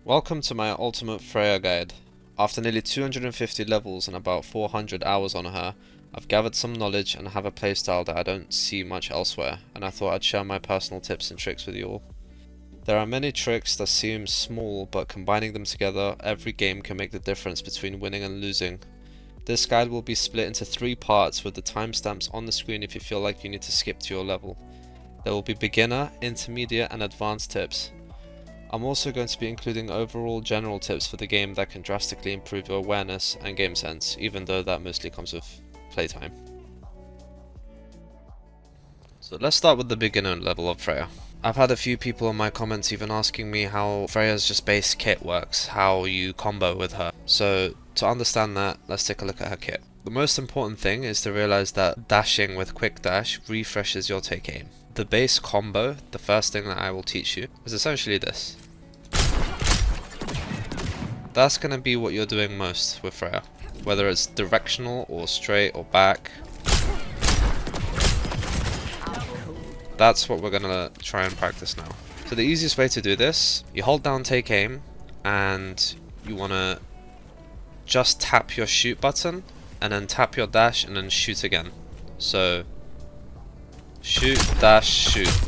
Welcome to my ultimate Freya guide. After nearly 250 levels and about 400 hours on her, I've gathered some knowledge and have a playstyle that I don't see much elsewhere, and I thought I'd share my personal tips and tricks with you all. There are many tricks that seem small, but combining them together, every game can make the difference between winning and losing. This guide will be split into 3 parts with the timestamps on the screen if you feel like you need to skip to your level. There will be beginner, intermediate and advanced tips. I'm also going to be including overall general tips for the game that can drastically improve your awareness and game sense, even though that mostly comes with playtime. So let's start with the beginner level of Freya. I've had a few people in my comments even asking me how Freya's just base kit works, how you combo with her. So to understand that, let's take a look at her kit. The most important thing is to realize that dashing with quick dash refreshes your take aim. The base combo, the first thing that I will teach you, is essentially this. That's going to be what you're doing most with Freya, whether it's directional or straight or back. That's what we're going to try and practice now. So the easiest way to do this, you hold down take aim and you want to just tap your shoot button and then tap your dash and then shoot again. So shoot, dash, shoot.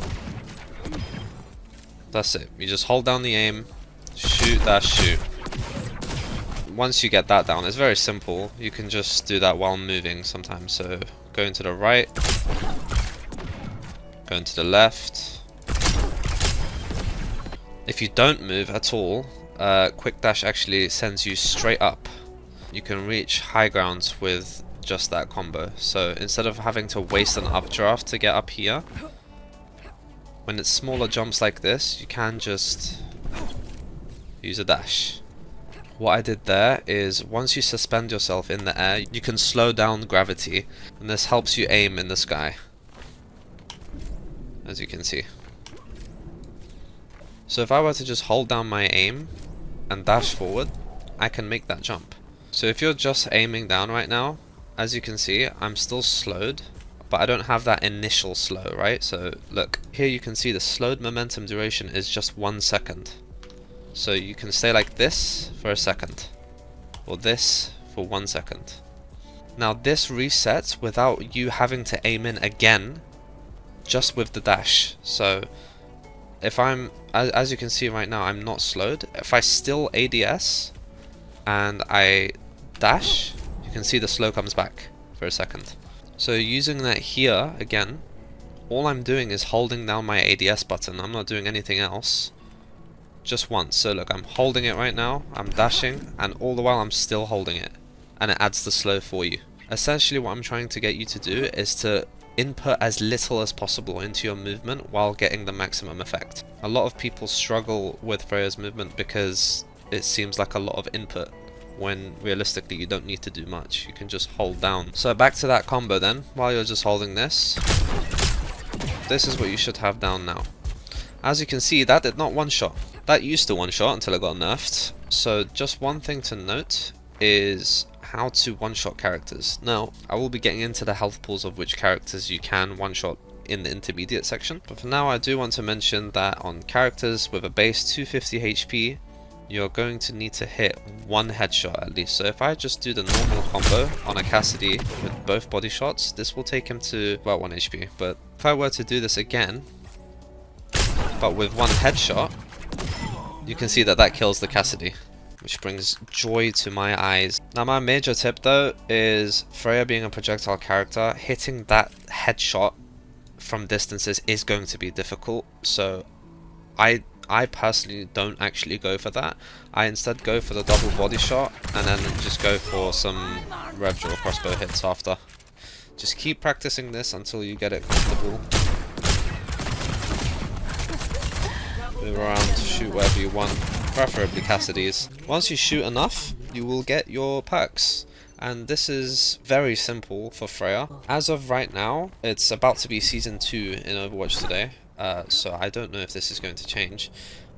That's it. You just hold down the aim, shoot, dash, shoot. Once you get that down, it's very simple. You can just do that while moving sometimes. So going to the right, going to the left. If you don't move at all, quick dash actually sends you straight up. You can reach high grounds with just that combo. So instead of having to waste an updraft to get up here, when it's smaller jumps like this, you can just use a dash. What I did there is once you suspend yourself in the air, you can slow down gravity, and this helps you aim in the sky, as you can see. So if I were to just hold down my aim and dash forward, I can make that jump. So if you're just aiming down right now, as you can see, I'm still slowed, but I don't have that initial slow, right? So look, here you can see the slowed momentum duration is just 1 second. So you can stay like this for a second, or this for 1 second. Now this resets without you having to aim in again, just with the dash. So if I'm, as you can see right now, I'm not slowed. If I still ADS and I dash, you can see the slow comes back for a second. So using that here again, all I'm doing is holding down my ADS button. I'm not doing anything else. Just once. So look, I'm holding it right now, I'm dashing, and all the while I'm still holding it, and it adds the slow for you. Essentially what I'm trying to get you to do is to input as little as possible into your movement while getting the maximum effect. A lot of people struggle with Freya's movement because it seems like a lot of input, when realistically you don't need to do much, you can just hold down. So back to that combo then, while you're just holding this, this is what you should have down now. As you can see, that did not one-shot. That used to one-shot until it got nerfed. So just one thing to note is how to one-shot characters. Now, I will be getting into the health pools of which characters you can one-shot in the intermediate section. But for now, I do want to mention that on characters with a base 250 HP, you're going to need to hit 1 headshot at least. So if I just do the normal combo on a Cassidy with both body shots, this will take him to about 1 HP. But if I were to do this again, but with 1 headshot, you can see that that kills the Cassidy, which brings joy to my eyes. Now my major tip though is, Freya being a projectile character, hitting that headshot from distances is going to be difficult. So I personally don't actually go for that. I instead go for the double body shot and then just go for some rev draw crossbow hits after. Just keep practicing this until you get it comfortable. Move around, shoot wherever you want, preferably Cassidy's. Once you shoot enough, you will get your perks. And this is very simple for Freya. As of right now, it's about to be Season 2 in Overwatch today. So I don't know if this is going to change.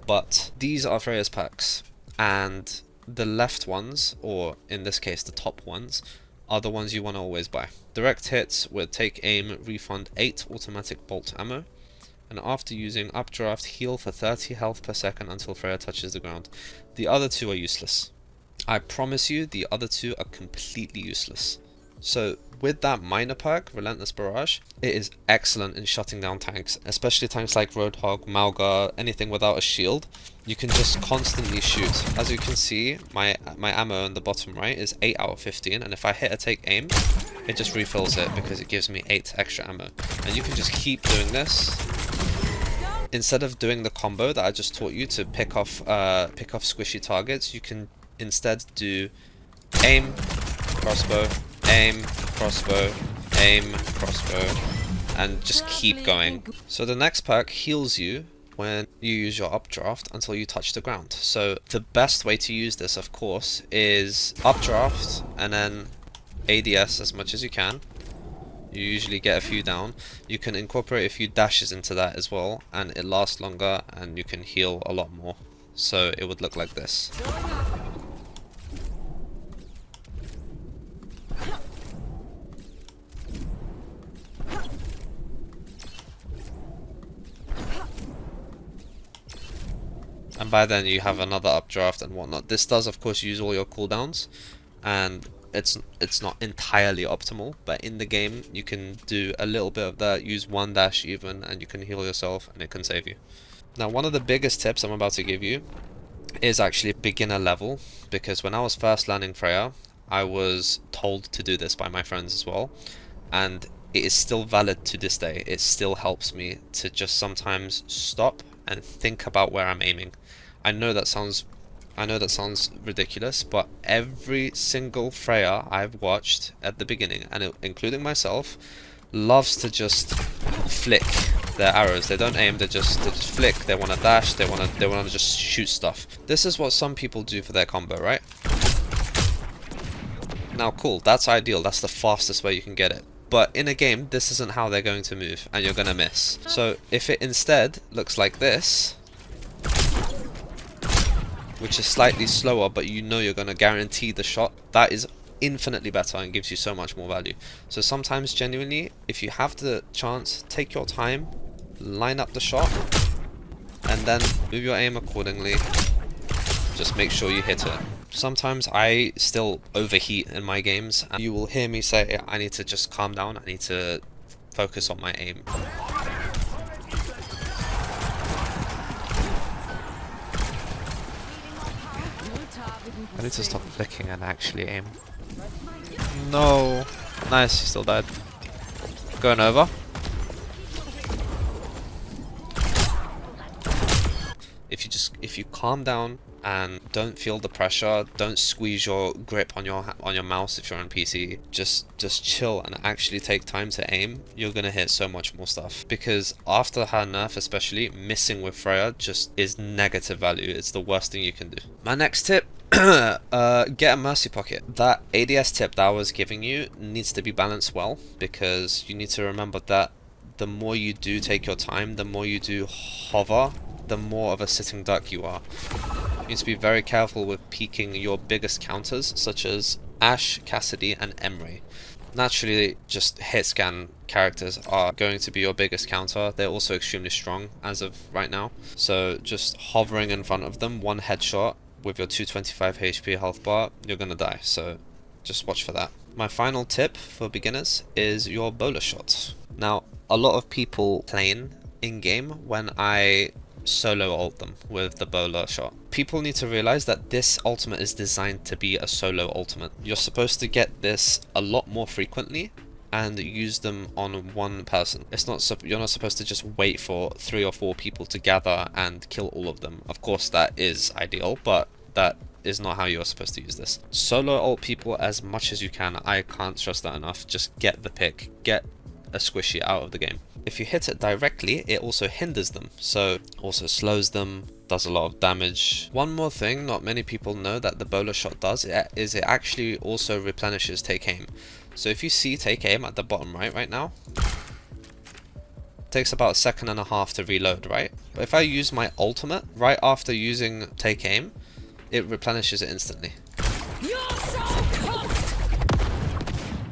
But these are Freya's perks. And the left ones, or in this case the top ones, are the ones you want to always buy. Direct hits with take aim, refund 8 automatic bolt ammo. and after using updraft, heal for 30 health per second until Freya touches the ground. The other two are useless. I promise you, the other two are completely useless. So with that minor perk, Relentless Barrage, it is excellent in shutting down tanks, especially tanks like Roadhog, Malgar, anything without a shield. You can just constantly shoot. As you can see, my ammo in the bottom right is 8 out of 15, and if I hit a take aim, it just refills it because it gives me 8 extra ammo. And you can just keep doing this. Instead of doing the combo that I just taught you to pick off squishy targets, you can instead do aim, crossbow, aim, crossbow, aim, crossbow, and just keep going. So the next perk heals you when you use your updraft until you touch the ground. So the best way to use this, of course, is updraft and then ADS as much as you can. You usually get a few down. You can incorporate a few dashes into that as well, and it lasts longer and you can heal a lot more. So it would look like this. And by then you have another updraft and whatnot. This does of course use all your cooldowns, and it's not entirely optimal, but in the game you can do a little bit of that, use one dash even, and you can heal yourself and it can save you. Now one of the biggest tips I'm about to give you is actually beginner level, because when I was first learning Freya, I was told to do this by my friends as well, and it is still valid to this day. It still helps me to just sometimes stop and think about where I'm aiming. I know that sounds ridiculous, but every single Freya I've watched at the beginning, and including myself, loves to just flick their arrows. They don't aim, they just flick. They want to dash, they want to just shoot stuff. This is what some people do for their combo, right? Now cool, that's ideal, that's the fastest way you can get it. But in a game, this isn't how they're going to move, and you're going to miss. So if it instead looks like this, which is slightly slower, but you know you're going to guarantee the shot, that is infinitely better and gives you so much more value. So sometimes, genuinely, if you have the chance, take your time, line up the shot, and then move your aim accordingly. Just make sure you hit it. Sometimes I still overheat in my games, and you will hear me say, I need to just calm down, I need to focus on my aim. I need to stop flicking and actually aim. No! Nice, he still died. Going over. If you calm down and don't feel the pressure, don't squeeze your grip on your mouse if you're on PC, just chill and actually take time to aim, you're gonna hit so much more stuff. Because after her nerf especially, missing with Freya just is negative value. It's the worst thing you can do. My next tip, get a mercy pocket. That ADS tip that I was giving you needs to be balanced well, because you need to remember that the more you do take your time, the more you do hover, the more of a sitting duck you are. You need to be very careful with peeking your biggest counters, such as Ashe, Cassidy, and Emre. Naturally, just hit scan characters are going to be your biggest counter. They're also extremely strong as of right now. So just hovering in front of them, one headshot with your 225 HP health bar, you're gonna die. So just watch for that. My final tip for beginners is your bowler shot. Now, a lot of people complain in game when I solo ult them with the bowler shot. People need to realize that this ultimate is designed to be a solo ultimate. You're supposed to get this a lot more frequently and use them on one person. You're not supposed to just wait for 3 or 4 people to gather and kill all of them. Of course that is ideal, but that is not how you're supposed to use this. Solo ult people as much as you can. I can't stress that enough. Just get the pick, get a squishy out of the game. If you hit it directly, it also hinders them, so also slows them, does a lot of damage. One more thing not many people know that the bowler shot does is it actually also replenishes take aim. So if you see take aim at the bottom right now, it takes about 1.5 seconds to reload, right? But if I use my ultimate right after using take aim, it replenishes it instantly.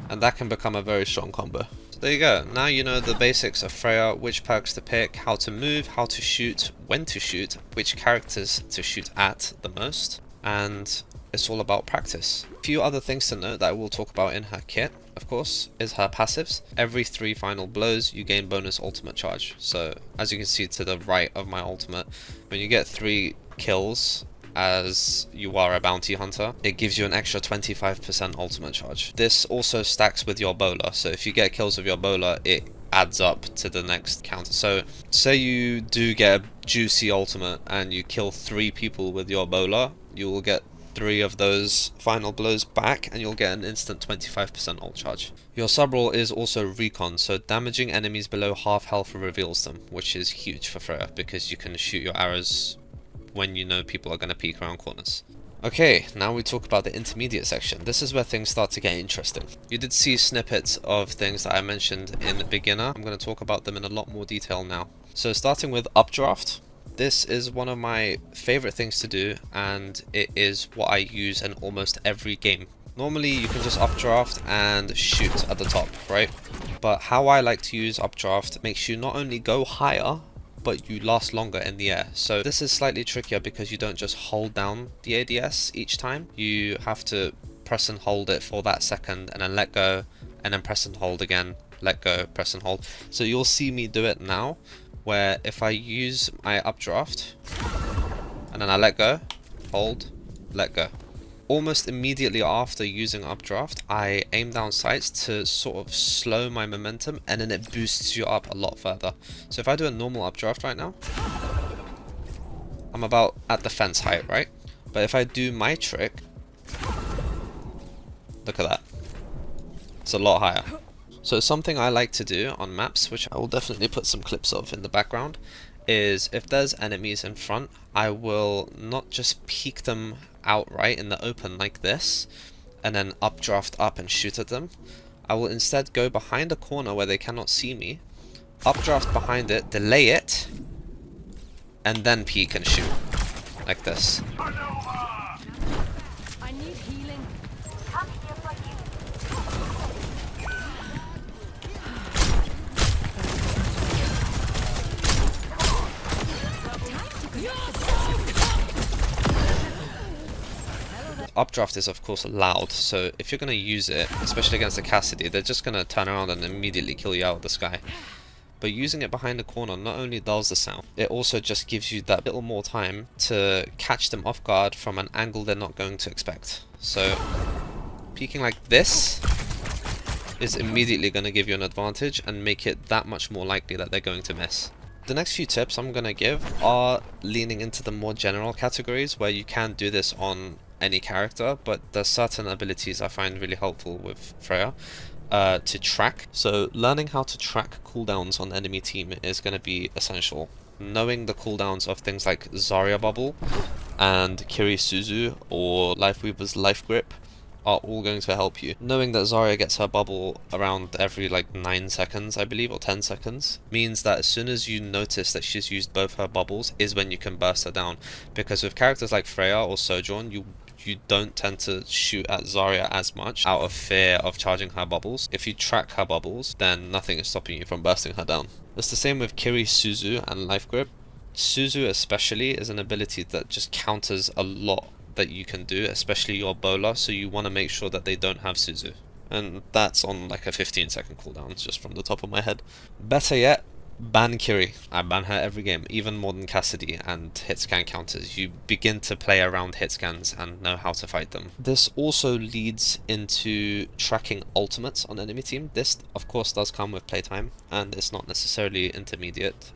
And that can become a very strong combo. So there you go. Now you know the basics of Freya, which perks to pick, how to move, how to shoot, when to shoot, which characters to shoot at the most, and it's all about practice. A few other things to note that I will talk about in her kit, of course, is her passives. Every 3 final blows, you gain bonus ultimate charge. So as you can see to the right of my ultimate, when you get 3 kills as you are a bounty hunter, it gives you an extra 25% ultimate charge. This also stacks with your bowler, so if you get kills with your bowler, it adds up to the next counter. So say you do get a juicy ultimate and you kill 3 people with your bowler, you will get 3 of those final blows back and you'll get an instant 25% ult charge. Your sub role is also recon, so damaging enemies below half health reveals them, which is huge for Freya because you can shoot your arrows when you know people are going to peek around corners. Okay, now we talk about the intermediate section. This is where things start to get interesting. You did see snippets of things that I mentioned in the beginner. I'm going to talk about them in a lot more detail now. So starting with updraft. This is one of my favorite things to do, and it is what I use in almost every game. Normally you can just updraft and shoot at the top, right? But how I like to use updraft makes you not only go higher, but you last longer in the air. So this is slightly trickier because you don't just hold down the ADS each time. You have to press and hold it for that second and then let go, and then press and hold again, let go, press and hold. So you'll see me do it now, where if I use my updraft and then I let go, hold, let go. Almost immediately after using updraft, I aim down sights to sort of slow my momentum, and then it boosts you up a lot further. So if I do a normal updraft right now, I'm about at the fence height, right? But if I do my trick, look at that. It's a lot higher. So something I like to do on maps, which I will definitely put some clips of in the background, is if there's enemies in front, I will not just peek them outright in the open like this and then updraft up and shoot at them. I will instead go behind a corner where they cannot see me, updraft behind it, delay it, and then peek and shoot like this. I need healing. Updraft is of course loud, so if you're going to use it, especially against a Cassidy, they're just going to turn around and immediately kill you out of the sky. But using it behind the corner not only dulls the sound, it also just gives you that little more time to catch them off guard from an angle they're not going to expect. So peeking like this is immediately going to give you an advantage and make it that much more likely that they're going to miss. The next few tips I'm going to give are leaning into the more general categories where you can do this on any character, but there's certain abilities I find really helpful with Freya to track. So learning how to track cooldowns on the enemy team is going to be essential. Knowing the cooldowns of things like Zarya Bubble and Kiri Suzu or Lifeweaver's Life Grip are all going to help you. Knowing that Zarya gets her bubble around every like 9 seconds, I believe, or 10 seconds, means that as soon as you notice that she's used both her bubbles is when you can burst her down. Because with characters like Freya or Sojourn, you don't tend to shoot at Zarya as much out of fear of charging her bubbles. If you track her bubbles, then nothing is stopping you from bursting her down. It's the same with Kiri Suzu and Life Grip. Suzu especially is an ability that just counters a lot that you can do, especially your bowler, so you want to make sure that they don't have Suzu. And that's on like a 15-second cooldown, just from the top of my head. Better yet, ban Kiri. I ban her every game, even more than Cassidy and hit scan counters. You begin to play around hit scans and know how to fight them. This also leads into tracking ultimates on enemy team. This of course does come with playtime, and it's not necessarily intermediate.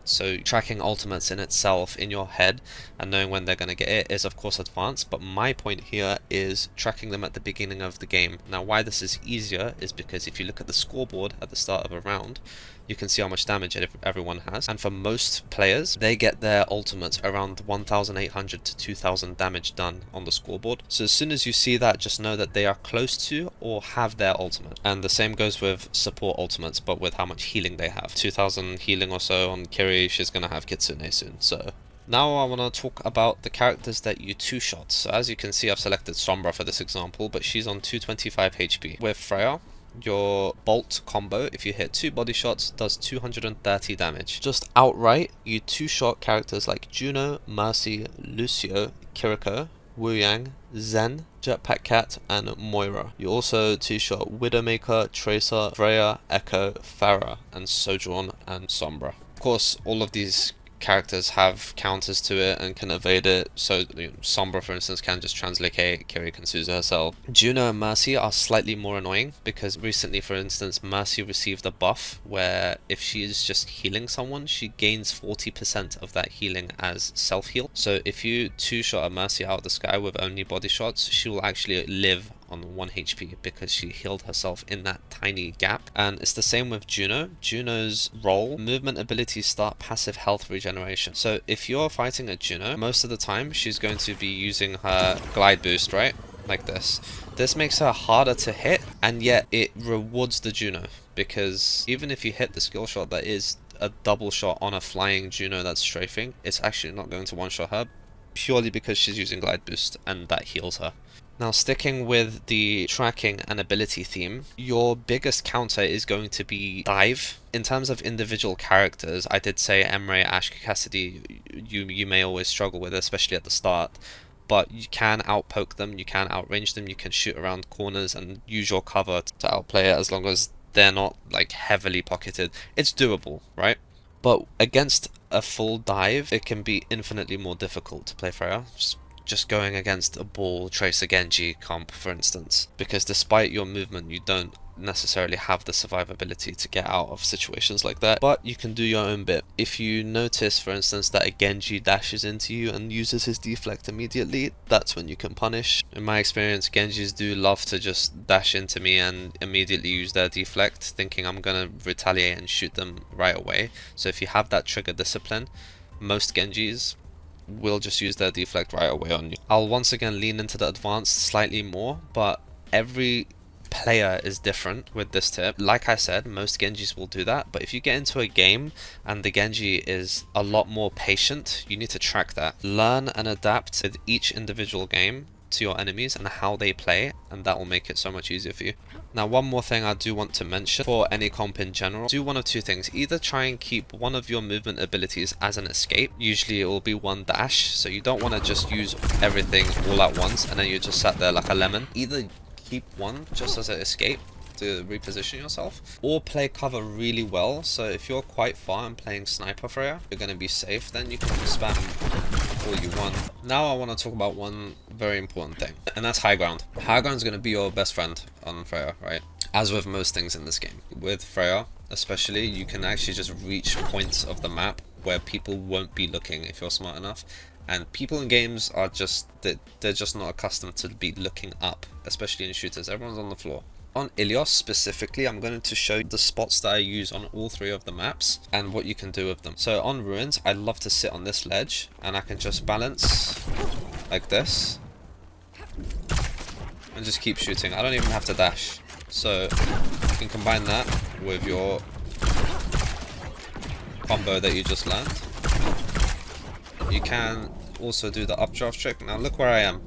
So tracking ultimates in itself in your head and knowing when they're going to get it is of course advanced, but my point here is tracking them at the beginning of the game. Now why this is easier is because if you look at the scoreboard at the start of a round, you can see how much damage everyone has, and for most players they get their ultimates around 1800 to 2000 damage done on the scoreboard. So as soon as you see that, just know that they are close to or have their ultimate. And the same goes with support ultimates, but with how much healing they have. 2000 healing or so on Kiri, she's gonna have Kitsune soon. So now I want to talk about the characters that you two-shot. So as you can see, I've selected Sombra for this example, but she's on 225 HP. With Freya, your bolt combo, if you hit 2 body shots, does 230 damage. Just outright, you two-shot characters like Juno, Mercy, Lucio, Kiriko, Wu Yang, Zen, Jetpack Cat, and Moira. You also two-shot Widowmaker, Tracer, Freya, Echo, Pharah, and Sojourn and Sombra. Of course, all of these characters have counters to it and can evade it. So Sombra, for instance, can just translocate, Kiri can Suzu herself. Juno and Mercy are slightly more annoying because recently, for instance, Mercy received a buff where if she is just healing someone, she gains 40% of that healing as self-heal. So if you two-shot a Mercy out of the sky with only body shots, she will actually live on 1 HP because she healed herself in that tiny gap. And it's the same with Juno. Juno's role, movement abilities start passive health regeneration. So if you're fighting a Juno, most of the time she's going to be using her glide boost, right? Like this. This makes her harder to hit, and yet it rewards the Juno, because even if you hit the skill shot that is a double shot on a flying Juno that's strafing, it's actually not going to one-shot her, purely because she's using glide boost and that heals her. Now, sticking with the tracking and ability theme, your biggest counter is going to be dive. In terms of individual characters, I did say Emre, Ashka, Cassidy, you may always struggle with, especially at the start. But you can outpoke them, you can outrange them, you can shoot around corners and use your cover to outplay it as long as they're not like heavily pocketed. It's doable, right? But against a full dive, it can be infinitely more difficult to play Freya. Just going against a ball Tracer Genji comp, for instance, because despite your movement, you don't necessarily have the survivability to get out of situations like that, but you can do your own bit. If you notice, for instance, that a Genji dashes into you and uses his deflect immediately, that's when you can punish. In my experience, Genjis do love to just dash into me and immediately use their deflect, thinking I'm gonna retaliate and shoot them right away. So if you have that trigger discipline, most Genjis will just use their deflect right away on you. I'll once again lean into the advanced slightly more, but every player is different with this tip. Like I said, most Genjis will do that, but if you get into a game and the Genji is a lot more patient, you need to track that. Learn and adapt with each individual game to your enemies and how they play, and that will make it so much easier for you. Now, one more thing I do want to mention for any comp in general, do one of two things. Either try and keep one of your movement abilities as an escape. Usually it will be one dash, so you don't want to just use everything all at once and then you just sat there like a lemon. Either keep one just as an escape to reposition yourself, or play cover really well. So if you're quite far and playing Sniper Freya, you're going to be safe, then you can spam all you want. Now I want to talk about one very important thing, and that's high ground. High ground is going to be your best friend on Freya, right? As with most things in this game. With Freya especially, you can actually just reach points of the map where people won't be looking if you're smart enough. And people in games are just, they're just not accustomed to be looking up, especially in shooters. Everyone's on the floor. On Ilios specifically, I'm going to show you the spots that I use on all 3 of the maps and what you can do with them. So on Ruins, I love to sit on this ledge and I can just balance like this and just keep shooting. I don't even have to dash. So you can combine that with your combo that you just learned. You can also do the updraft trick. Now look where I am.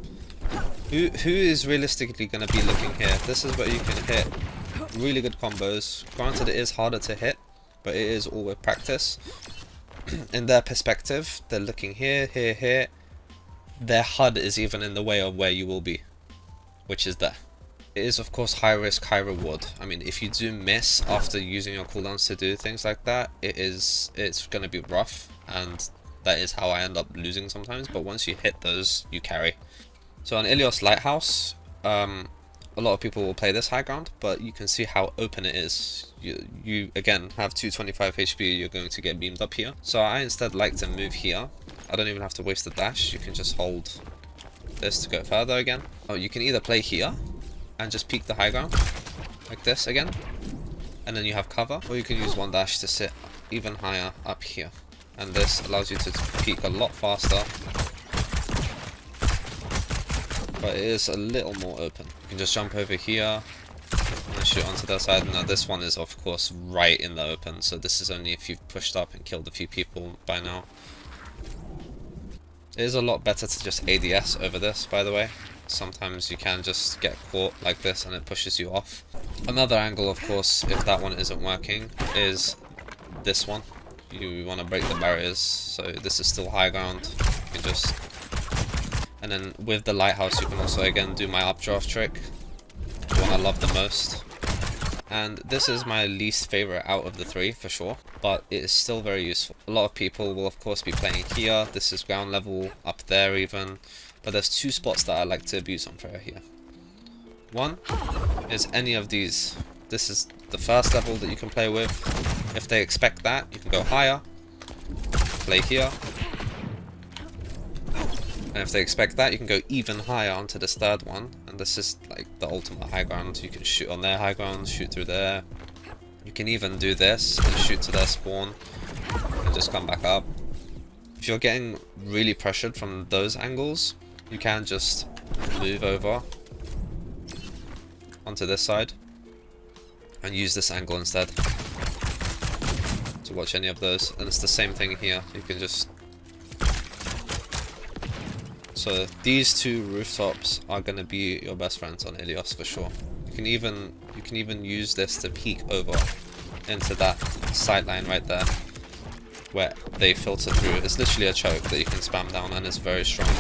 Who is realistically going to be looking here? This is where you can hit really good combos. Granted, it is harder to hit, but it is all with practice. In their perspective, they're looking here, here, here. Their HUD is even in the way of where you will be, which is there. It is, of course, high risk, high reward. I mean, if you do miss after using your cooldowns to do things like that, it's going to be rough, and that is how I end up losing sometimes. But once you hit those, you carry. So on Ilios Lighthouse, a lot of people will play this high ground, but you can see how open it is. You again have 225 HP, you're going to get beamed up here. So I instead like to move here. I don't even have to waste the dash, you can just hold this to go further again. Oh, you can either play here and just peek the high ground, like this again, and then you have cover, or you can use one dash to sit even higher up here. And this allows you to peek a lot faster, but it is a little more open. You can just jump over here and shoot onto the side. Now this one is of course right in the open, so this is only if you've pushed up and killed a few people by now. It is a lot better to just ADS over this, by the way. sometimes you can just get caught like this and it pushes you off. Another angle, of course, if that one isn't working, is this one. You want to break the barriers, so this is still high ground. You can just... And then with the lighthouse you can also again do my updraft trick, the one I love the most. And this is my least favorite out of the three for sure, but it is still very useful. A lot of people will of course be playing here. This is ground level, up there even, but there's two spots that I like to abuse on Freja here. One is any of these. This is the first level that you can play with. If they expect that, you can go higher, play here. And if they expect that, you can go even higher onto this third one. And this is like the ultimate high ground. You can shoot on their high ground, shoot through there. You can even do this and shoot to their spawn and just come back up. If you're getting really pressured from those angles, you can just move over onto this side and use this angle instead to watch any of those. And it's the same thing here. You can just... So these two rooftops are going to be your best friends on Ilios for sure. You can even use this to peek over into that sight line right there where they filter through. It's literally a choke that you can spam down and it's very strong.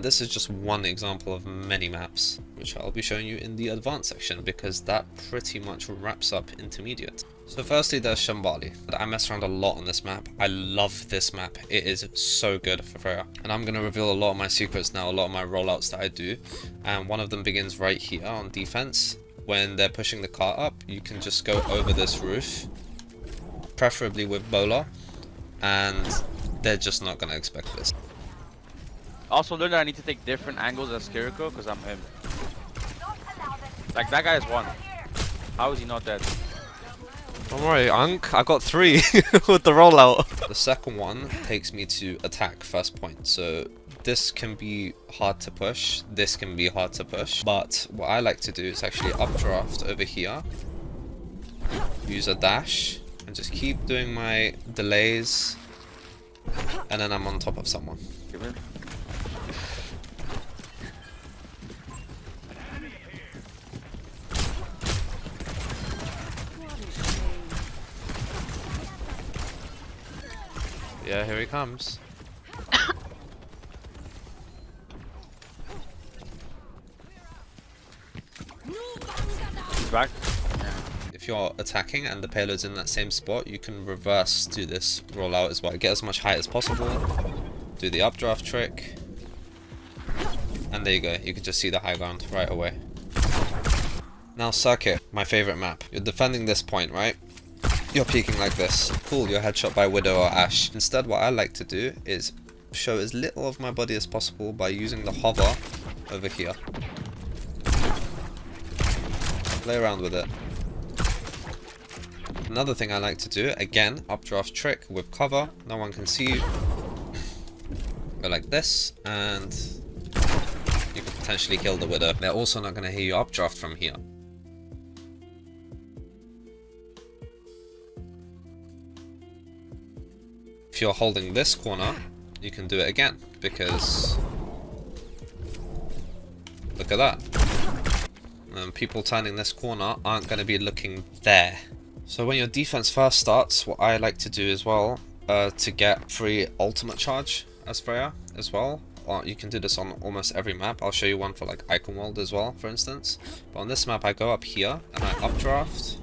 This is just one example of many maps which I'll be showing you in the advanced section, because that pretty much wraps up intermediate. So firstly there's Shambali. I mess around a lot on this map. I love this map. It is so good for Freja. And I'm going to reveal a lot of my secrets now, a lot of my rollouts that I do. And one of them begins right here on defense. When they're pushing the cart up, you can just go over this roof, preferably with Bola, and they're just not going to expect this. Also learn that I need to take different angles as Kiriko because I'm him. Like that guy is one. How is he not dead? Don't worry, Unk. I got 3 with the rollout. The second one takes me to attack first point. So this can be hard to push. This can be hard to push. But what I like to do is actually updraft over here. Use a dash. And just keep doing my delays. And then I'm on top of someone. Yeah, here he comes. He's back. If you're attacking and the payload's in that same spot, you can reverse do this rollout as well. Get as much height as possible. Do the updraft trick. And there you go. You can just see the high ground right away. Now circuit, my favorite map. You're defending this point, right? You're peeking like this. Cool, you're headshot by Widow or Ashe. Instead, what I like to do is show as little of my body as possible by using the hover over here. Play around with it. Another thing I like to do, again, updraft trick with cover. No one can see you. Go like this, and you can potentially kill the Widow. They're also not going to hear you updraft from here. If you're holding this corner, you can do it again, because look at that. People turning this corner aren't going to be looking there. So when your defense first starts, what I like to do as well, to get free ultimate charge as Freja as well. Or you can do this on almost every map. I'll show you one for like Icon World as well, for instance. But on this map, I go up here and I updraft.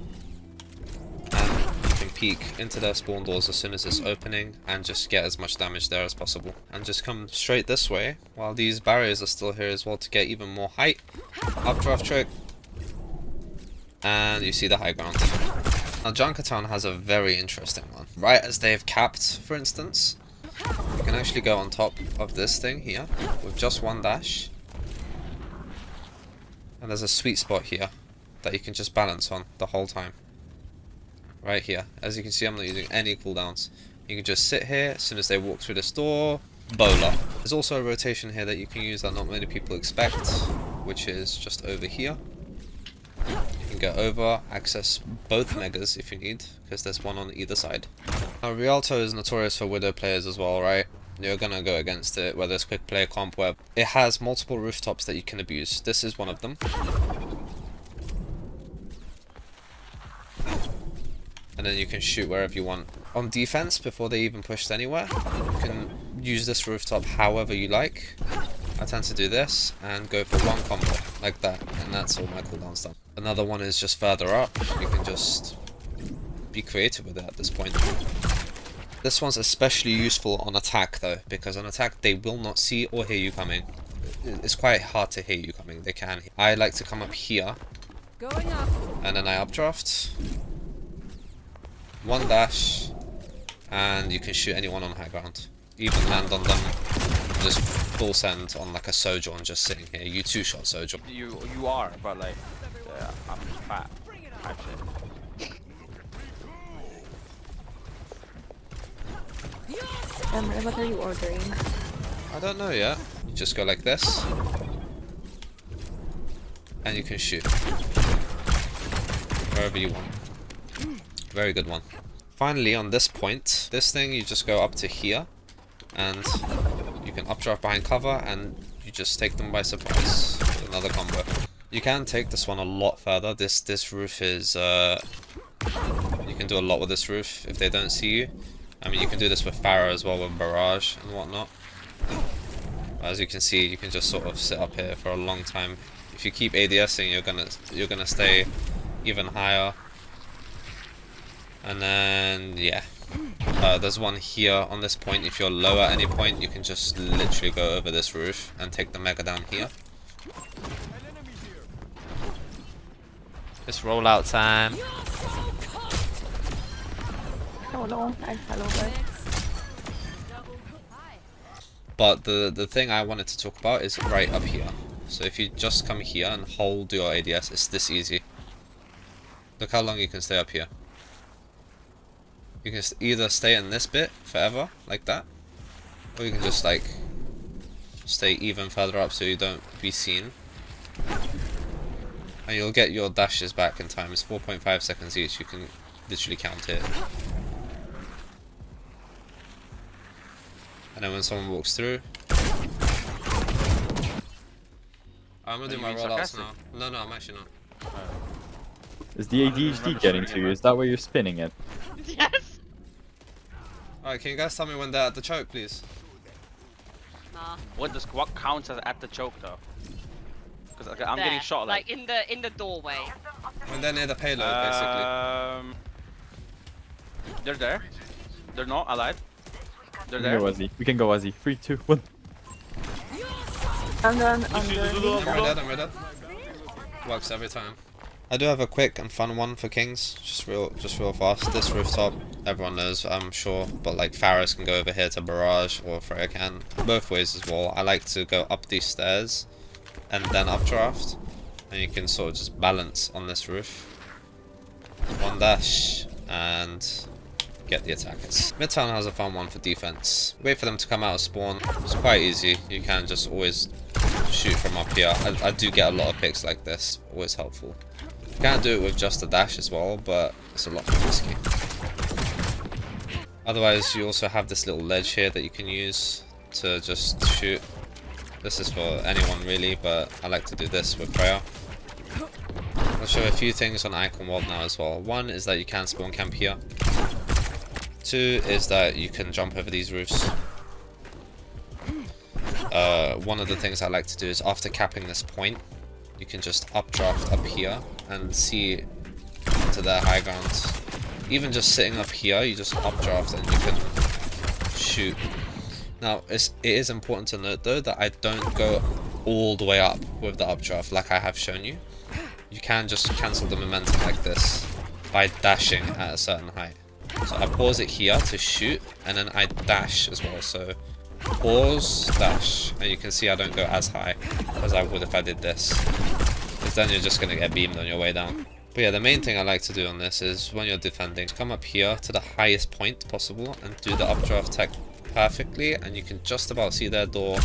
Peek into their spawn doors as soon as it's opening and just get as much damage there as possible, and just come straight this way while these barriers are still here as well to get even more height. Updraft trick, and you see the high ground. Now Junkertown has a very interesting one. Right as they've capped, for instance, you can actually go on top of this thing here with just one dash, and there's a sweet spot here that you can just balance on the whole time. Right here. As you can see, I'm not using any cooldowns. You can just sit here as soon as they walk through this door. Bola. There's also a rotation here that you can use that not many people expect, which is just over here. You can go over, access both megas if you need, because there's one on either side. Now Rialto is notorious for Widow players as well, right? you're gonna go against it, whether it's quick play, comp, web. It has multiple rooftops that you can abuse. This is one of them. And then you can shoot wherever you want. On defense, before they even pushed anywhere, you can use this rooftop however you like. I tend to do this and go for one combo like that, and that's all my cooldown's done. Another one is just further up. You can just be creative with it at this point. This one's especially useful on attack though, because on attack they will not see or hear you coming. It's quite hard to hear you coming. They can. I like to come up here, and then I updraft. One dash, and you can shoot anyone on high ground. Even land on them, just full send on like a Sojourn just sitting here. You two-shot Sojourn. You are, but like, I'm fat. Type shit. What are you ordering? I don't know yet. You just go like this, and you can shoot wherever you want. Very good one. Finally, on this point, this thing you just go up to here, and you can updraft behind cover, and you just take them by surprise with another combo. You can take this one a lot further. This roof is you can do a lot with this roof if they don't see you. I mean, you can do this with Pharaoh as well, with barrage and whatnot. As you can see, you can just sort of sit up here for a long time. If you keep ADSing, you're gonna stay even higher. And then yeah, there's one here on this point. If you're low at any point, you can just literally go over this roof and take the mega down here. It's rollout time. Oh no, I fell over. But the thing I wanted to talk about is right up here. So if you just come here and hold your ADS, it's this easy. Look how long you can stay up here. You can either stay in this bit forever, like that, or you can just like stay even further up so you don't be seen. And you'll get your dashes back in time. It's 4.5 seconds each. You can literally count it. And then when someone walks through, I'm gonna do my rollouts now. No, I'm actually not. Is the ADHD getting to you? Is that where you're spinning it? Yes. Alright, can you guys tell me when they're at the choke, please? Nah. What counts as at the choke though? Because I'm There, getting shot like. in the doorway. When they're near the payload, basically. They're there. They're not alive. They're We can there. go Ozzy. We can go Ozzy. 3, 2, 1. And then underneath. I'm ready. Works every time. I do have a quick and fun one for kings, just real fast. This rooftop, everyone knows, I'm sure, but like Pharaohs can go over here to barrage, or Freja can. Both ways as well. I like to go up these stairs and then updraft, and you can sort of just balance on this roof. One dash and get the attackers. Midtown has a fun one for defense. Wait for them to come out of spawn. It's quite easy. You can just always shoot from up here. I do get a lot of picks like this. Always helpful. You can do it with just a dash as well, but it's a lot more risky. Otherwise, you also have this little ledge here that you can use to just shoot. This is for anyone really, but I like to do this with Freja. I'll show a few things on Icon World now as well. One is that you can spawn camp here. Two is that you can jump over these roofs. One of the things I like to do is after capping this point, you can just updraft up here and see to their high ground. Even just sitting up here, you just updraft and you can shoot. Now, it is important to note though that I don't go all the way up with the updraft like I have shown you. You can just cancel the momentum like this by dashing at a certain height. So I pause it here to shoot, and then I dash as well. So pause, dash, and you can see I don't go as high as I would if I did this, because then you're just going to get beamed on your way down. But yeah, the main thing I like to do on this is when you're defending, come up here to the highest point possible and do the updraft tech perfectly, and you can just about see their door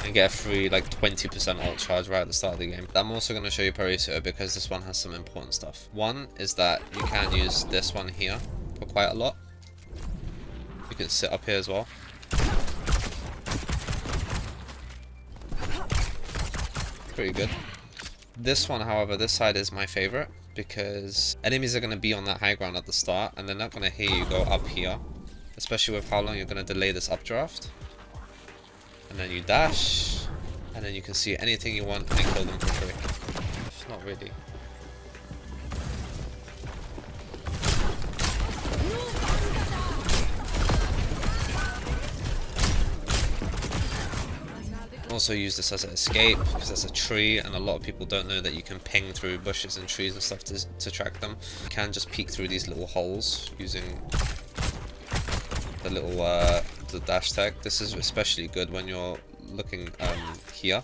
and get a free like 20% ult charge right at the start of the game. I'm also going to show you Perisio because this one has some important stuff. One is that you can use this one here for quite a lot. You can sit up here as well. Pretty good. This one, however, this side is my favorite because enemies are going to be on that high ground at the start and they're not going to hear you go up here, especially with how long you're going to delay this updraft. And then you dash, and then you can see anything you want and kill them for free. Not really. Also use this as an escape because there's a tree and a lot of people don't know that you can ping through bushes and trees and stuff to track them. You can just peek through these little holes using the little the dash tag. This is especially good when you're looking here.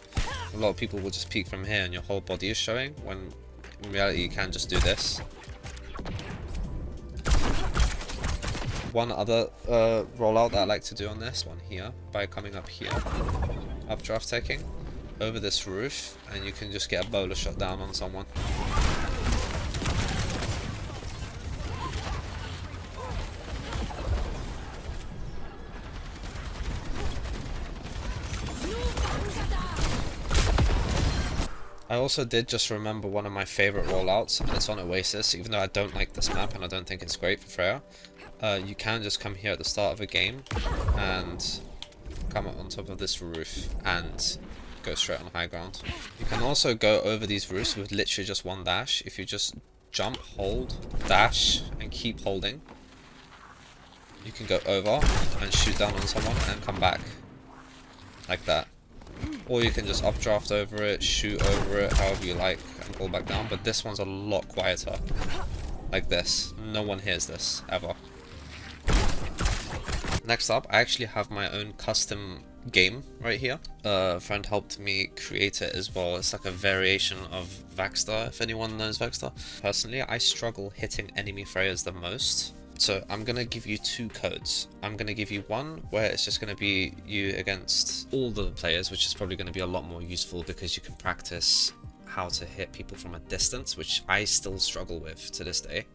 A lot of people will just peek from here and your whole body is showing, when in reality you can just do this. One other rollout that I like to do on this one here, by coming up here, updraft taking over this roof, and you can just get a bowler shot down on someone. I also did just remember one of my favorite rollouts, and it's on Oasis. Even though I don't like this map and I don't think it's great for Freja, you can just come here at the start of a game and come up on top of this roof and go straight on high ground. You can also go over these roofs with literally just one dash. If you just jump, hold, dash, and keep holding, you can go over and shoot down on someone and come back like that. Or you can just updraft over it, shoot over it, however you like, and pull back down. But this one's a lot quieter. Like this. No one hears this, ever. Next up, I actually have my own custom game right here. A friend helped me create it as well. It's like a variation of VAXTA, if anyone knows VAXTA. Personally, I struggle hitting enemy Frejas the most. So I'm going to give you two codes. I'm going to give you one where it's just going to be you against all the players, which is probably going to be a lot more useful because you can practice how to hit people from a distance, which I still struggle with to this day.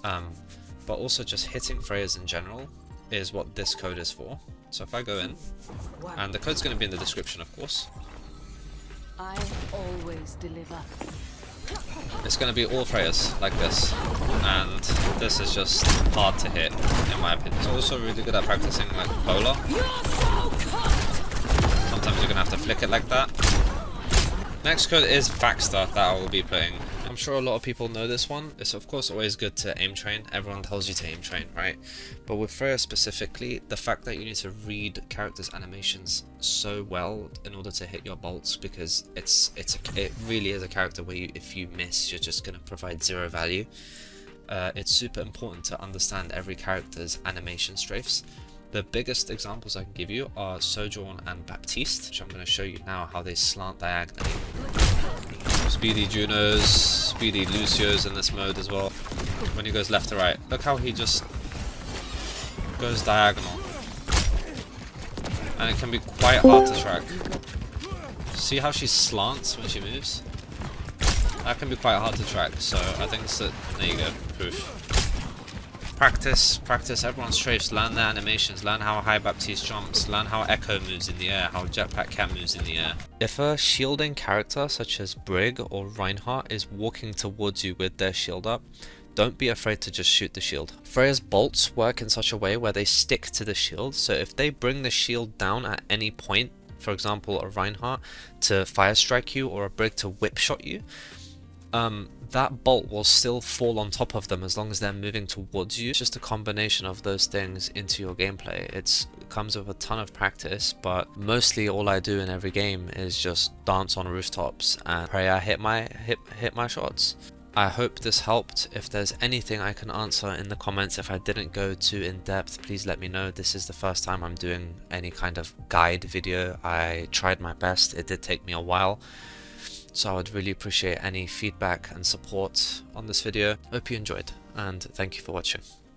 But also just hitting Frejas in general is what this code is for. So if I go in, and the code's going to be in the description, of course. I always deliver. It's going to be all Frejas like this, and this is just hard to hit in my opinion. It's also really good at practicing like polar. Sometimes you're going to have to flick it like that. Next code is VAXTA that I will be putting. I'm sure a lot of people know this one. It's of course always good to aim train. Everyone tells you to aim train, right? But with Freja specifically, the fact that you need to read characters' animations so well in order to hit your bolts, because it really is a character where if you miss, you're just going to provide zero value. It's super important to understand every character's animation strafes. The biggest examples I can give you are Sojourn and Baptiste, which I'm going to show you now how they slant diagonally. Speedy Junos, Speedy Lucios in this mode as well. When he goes left to right, look how he just goes diagonal. And it can be quite hard to track. See how she slants when she moves? That can be quite hard to track, so I think that, there you go, proof. Practice everyone's strafes, learn their animations, learn how High Baptiste jumps, learn how Echo moves in the air, how Jetpack Cat moves in the air. If a shielding character such as Brig or Reinhardt is walking towards you with their shield up, don't be afraid to just shoot the shield. Freja's bolts work in such a way where they stick to the shield, so if they bring the shield down at any point, for example a Reinhardt to fire strike you or a Brig to whip shot you, that bolt will still fall on top of them as long as they're moving towards you. It's just a combination of those things into your gameplay. It comes with a ton of practice, but mostly all I do in every game is just dance on rooftops and pray I hit my shots. I hope this helped. If there's anything I can answer in the comments, if I didn't go too in depth, please let me know. This is the first time I'm doing any kind of guide video. I tried my best. It did take me a while. So I would really appreciate any feedback and support on this video. Hope you enjoyed, and thank you for watching.